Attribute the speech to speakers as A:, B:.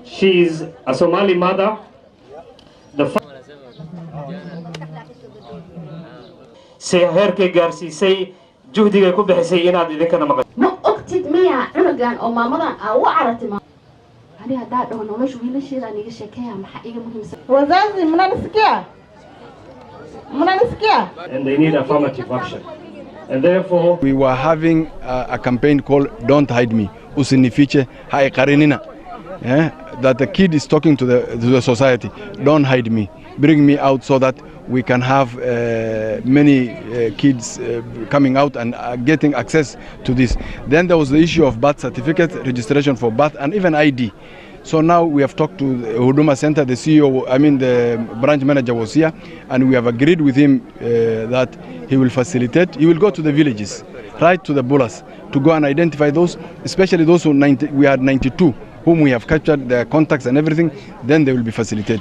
A: She is a Somali mother. Seherke gaarsiisay juhdiga ku bixisay inaad idinkana maqan.
B: Ma ogtid miya cunugan oo maamadan u caratay ani hadaa dhaw noloshu wiilasheeda aniga sheekaya maxaa iga muhiimsan
C: wazazi mnanisikia
A: and they need affirmative action. And therefore
D: we were having a campaign called Don't Hide Me, usinifiche haiqarinina. That the kid is talking to the society. Don't hide me, bring me out so that we can have many kids coming out and getting access to this. Then there was the issue of birth certificate, registration for birth, and even ID. So now we have talked to the Huduma Center, the CEO, the branch manager was here, and we have agreed with him that he will facilitate. He will go to the villages, right to the bullers, to go and identify those, especially those who we had 92, whom we have captured their contacts and everything, then they will be facilitated.